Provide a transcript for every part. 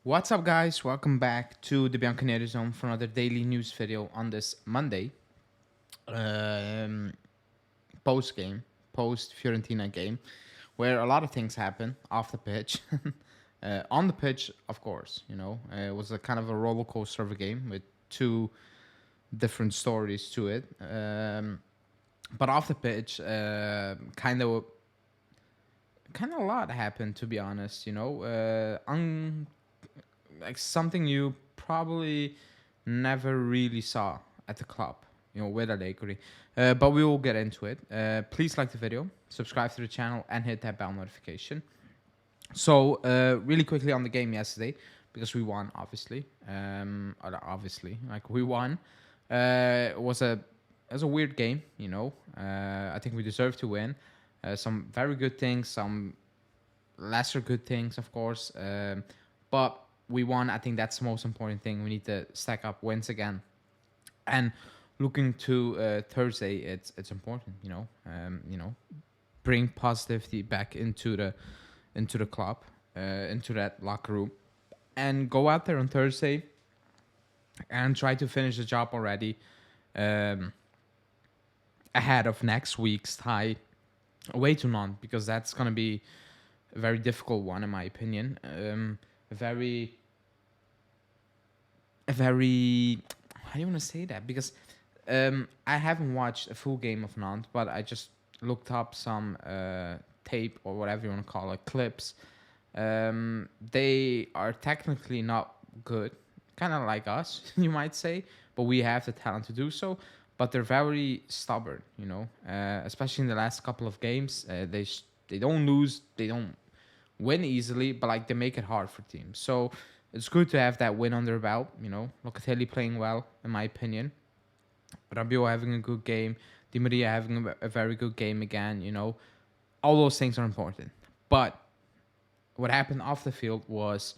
What's up, guys? Welcome back to the Bianconeri Zone for another daily news video on this Monday. Um, Post game, post Fiorentina game, where a lot of things happen off the pitch. On the pitch, of course, it was a kind of a roller coaster of a game with two different stories to it. But off the pitch, kind of a lot happened, to be honest. Like something you probably never really saw at the club, with Allegri. But we will get into it. Please like the video, subscribe to the channel, and hit that bell notification. So, really quickly on the game yesterday, because we won, obviously. Like we won. It was a weird game, I think we deserve to win. Some very good things, some lesser good things, of course. But we won. I think that's the most important thing. We need to stack up wins again. And looking to Thursday, it's important. Bring positivity back into the club, into that locker room, and go out there on Thursday and try to finish the job already, ahead of next week's tie away to Nantes, because that's gonna be a very difficult one in my opinion. A very how do you want to say that? Because I haven't watched a full game of Nantes, but I just looked up some tape or whatever you want to call it, clips. They are technically not good, kind of like us, you might say, but we have the talent to do so. But they're very stubborn, especially in the last couple of games. They don't lose, they don't win easily, but like they make it hard for teams. So it's good to have that win under their belt. Locatelli playing well, in my opinion. Rabiot having a good game. Di Maria having a very good game again. All those things are important. But what happened off the field was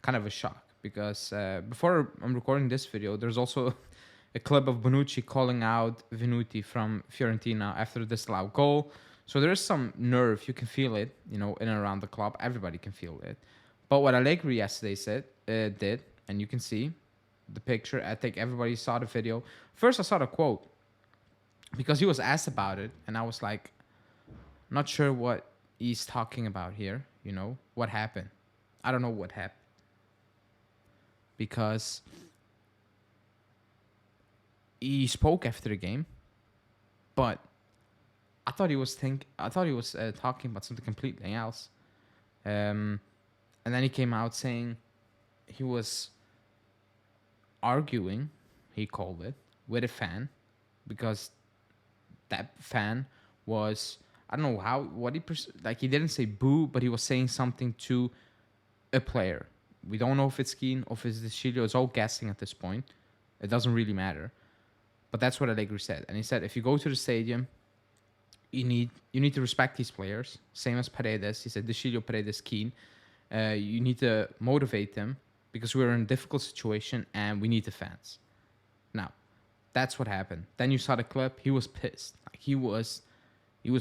kind of a shock, because before I'm recording this video, there's also a clip of Bonucci calling out Venuti from Fiorentina after the disallowed goal. So there is some nerve. You can feel it, in and around the club. Everybody can feel it. But what Allegri yesterday did, and you can see the picture. I think everybody saw the video. First, I saw the quote because he was asked about it, and I was like, not sure what he's talking about here. What happened? I don't know what happened, because he spoke after the game, but I thought he was talking about something completely else. And then he came out saying he was arguing, he called it, with a fan, because that fan was, I don't know what he didn't say boo, but he was saying something to a player. We don't know if it's Keane or if it's Deschilio. It's all guessing at this point. It doesn't really matter. But that's what Allegri said. And he said, if you go to the stadium, you need to respect these players. Same as Paredes. He said, Deschilio, Paredes, Keane. You need to motivate them, because we're in a difficult situation and we need the fans. Now, that's what happened. Then you saw the clip. He was pissed. Like he was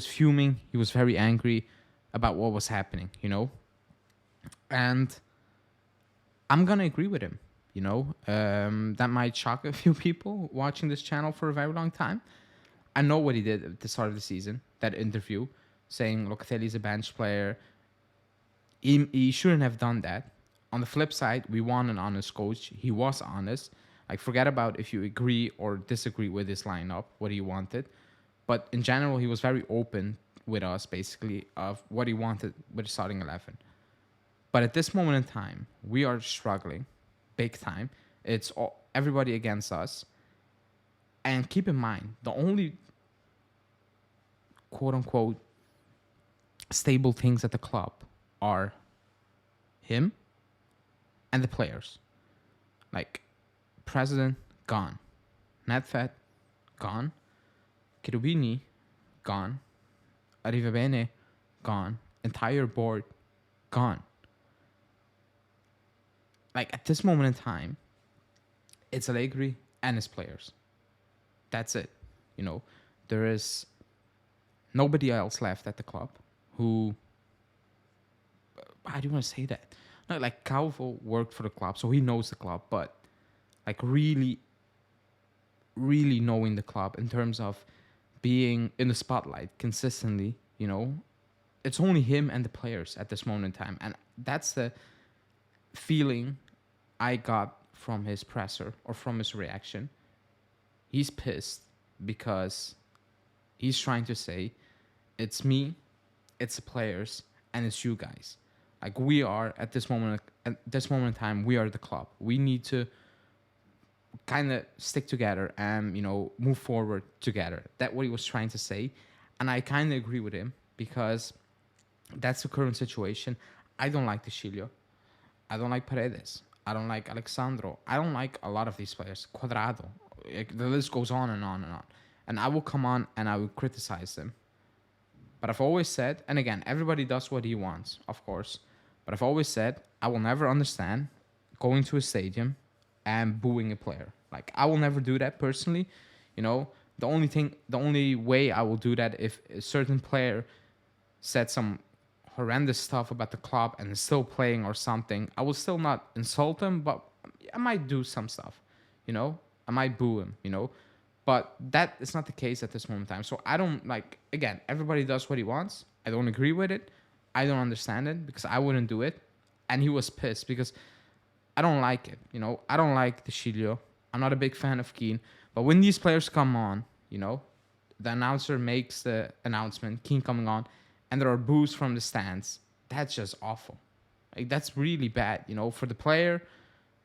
fuming. He was very angry about what was happening, And I'm going to agree with him, That might shock a few people watching this channel for a very long time. I know what he did at the start of the season, that interview, saying Locatelli is a bench player. He shouldn't have done that. On the flip side, we want an honest coach. He was honest. Like, forget about if you agree or disagree with his lineup, what he wanted. But in general, he was very open with us, basically, of what he wanted with the starting 11. But at this moment in time, we are struggling big time. It's everybody against us. And keep in mind, the only quote-unquote stable things at the club are him and the players. Like, president, gone. Nedved, gone. Cherubini, gone. Arrivabene, gone. Entire board, gone. Like, at this moment in time, it's Allegri and his players. That's it. There is nobody else left at the club who, how do you want to say that? Like Calvo worked for the club, so he knows the club, but like really, really knowing the club in terms of being in the spotlight consistently, it's only him and the players at this moment in time. And that's the feeling I got from his presser or from his reaction. He's pissed because he's trying to say, it's me, it's the players, and it's you guys. Like we are at this moment in time, we are the club. We need to kind of stick together and move forward together. That's what he was trying to say, and I kind of agree with him because that's the current situation. I don't like the Chilio. I don't like Paredes. I don't like Alexandro. I don't like a lot of these players. Cuadrado. The list goes on and on and on. And I will come on and I will criticize them. But I've always said, and again, everybody does what he wants, of course. But I've always said, I will never understand going to a stadium and booing a player. Like, I will never do that personally. The only way I will do that if a certain player said some horrendous stuff about the club and is still playing or something. I will still not insult him, but I might do some stuff. I might boo him. But that is not the case at this moment in time. So I don't again, everybody does what he wants. I don't agree with it. I don't understand it because I wouldn't do it. And he was pissed because I don't like it. I don't like the Chilio. I'm not a big fan of Keane. But when these players come on, the announcer makes the announcement, Keane coming on, and there are boos from the stands. That's just awful. Like, that's really bad, for the player,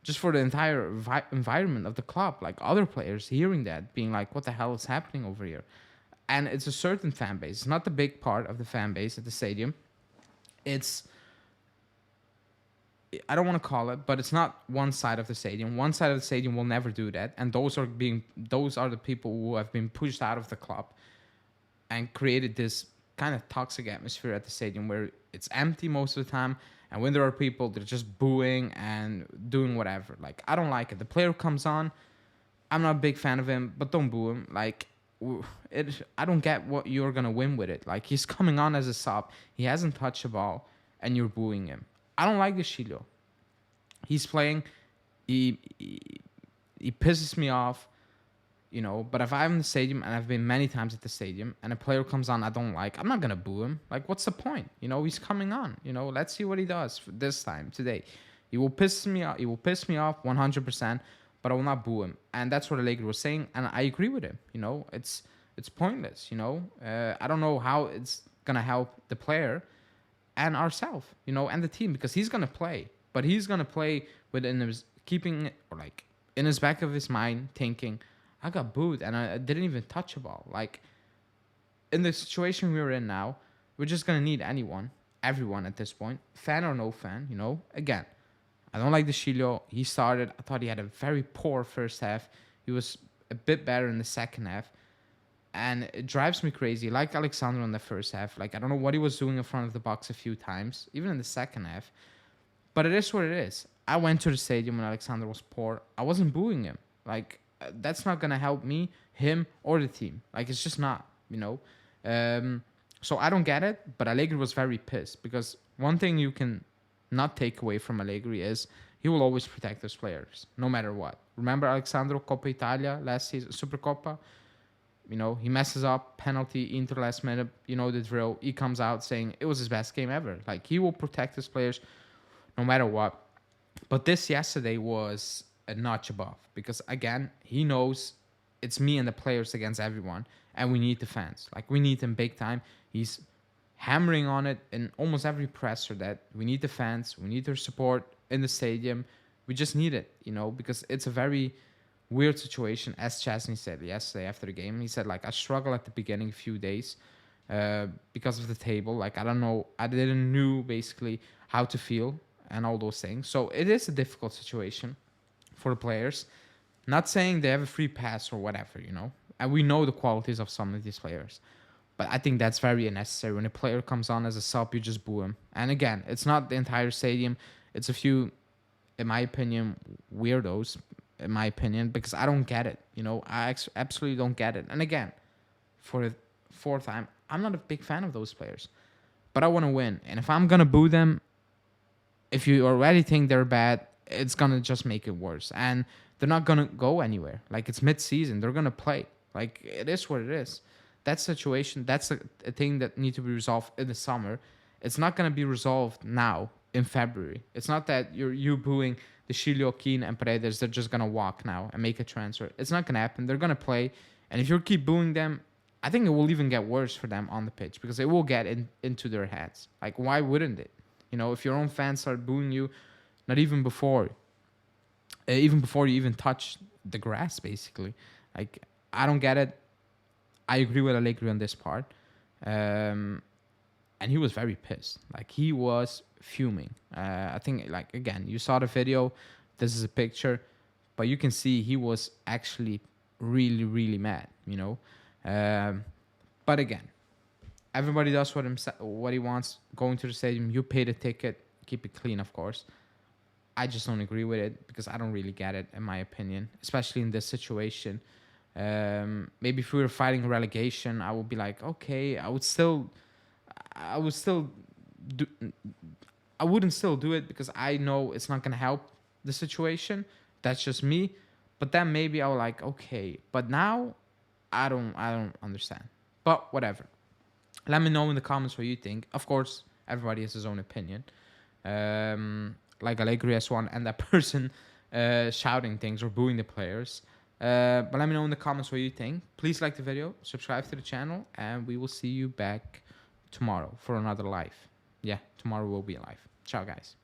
just for the entire environment of the club. Like, other players hearing that, being like, what the hell is happening over here? And it's a certain fan base. It's not the big part of the fan base at the stadium. It's, I don't want to call it, but it's not one side of the stadium. One side of the stadium will never do that. And those are the people who have been pushed out of the club and created this kind of toxic atmosphere at the stadium where it's empty most of the time, and when there are people, they're just booing and doing whatever. Like, I don't like it. The player comes on, I'm not a big fan of him, but don't boo him. Like, I don't get what you're gonna win with it. Like, he's coming on as a sub, he hasn't touched the ball, and you're booing him. I don't like the Chilo. He's playing, he pisses me off. But if I'm in the stadium, and I've been many times at the stadium, and a player comes on I don't like, I'm not going to boo him. Like, what's the point? He's coming on. Let's see what he does for this time, today. He will piss me off. 100%, but I will not boo him. And that's what Allegri was saying, and I agree with him. It's pointless, I don't know how it's going to help the player and ourselves, and the team, because he's going to play. But he's going to play within his, keeping it, or like, in his back of his mind, thinking, I got booed and I didn't even touch a ball. Like, in the situation we're in now, we're just going to need everyone at this point, fan or no fan, Again, I don't like the Chilio. He started, I thought he had a very poor first half. He was a bit better in the second half. And it drives me crazy. Like Alexandro in the first half. Like, I don't know what he was doing in front of the box a few times, even in the second half. But it is what it is. I went to the stadium when Alexandro was poor. I wasn't booing him. Like, that's not going to help me, him, or the team. Like, it's just not, So I don't get it, but Allegri was very pissed. Because one thing you can not take away from Allegri is he will always protect his players, no matter what. Remember Alexandro, Coppa Italia, last season, Supercoppa? He messes up, penalty, Inter last minute, the drill. He comes out saying it was his best game ever. Like, he will protect his players no matter what. But this yesterday was a notch above, because again, he knows it's me and the players against everyone, and we need the fans. Like, we need them big time. He's hammering on it in almost every presser that we need the fans, we need their support in the stadium. We just need it, because it's a very weird situation. As Chesney said yesterday after the game, he said, like, I struggle at the beginning few days because of the table. Like, I don't know, I didn't know basically how to feel and all those things. So it is a difficult situation for the players. Not saying they have a free pass or whatever, And we know the qualities of some of these players. But I think that's very unnecessary. When a player comes on as a sub, you just boo him. And again, it's not the entire stadium. It's a few, in my opinion, weirdos, in my opinion, because I don't get it. I absolutely don't get it. And again, for the fourth time, I'm not a big fan of those players. But I want to win. And if I'm going to boo them, if you already think they're bad, it's gonna just make it worse, and they're not gonna go anywhere. Like, it's mid-season, they're gonna play. Like, it is what it is. That situation, that's a thing that need to be resolved in the summer. It's not gonna be resolved now in February. It's not that you booing the Shilio, Keane, and Paredes. They're just gonna walk now and make a transfer. It's not gonna happen. They're gonna play, and if you keep booing them, I think it will even get worse for them on the pitch, because it will get into their heads. Like, why wouldn't it? You know, if your own fans start booing you, not even before you even touch the grass, basically. Like, I don't get it. I agree with Allegri on this part. And he was very pissed. Like, he was fuming. I think, like, again, you saw the video. This is a picture. But you can see he was actually really, really mad, you know. But again, everybody does what he wants. Going to the stadium, you pay the ticket. Keep it clean, of course. I just don't agree with it, because I don't really get it, in my opinion, especially in this situation. Maybe if we were fighting relegation, I would be like, okay, I would still do. I wouldn't still do it, because I know it's not gonna help the situation. That's just me. But then maybe I was like, okay. But now, I don't understand. But whatever. Let me know in the comments what you think. Of course, everybody has his own opinion. Like Allegri has one, and that person shouting things or booing the players. But let me know in the comments what you think. Please like the video, subscribe to the channel, and we will see you back tomorrow for another live. Yeah, tomorrow will be live. Ciao, guys.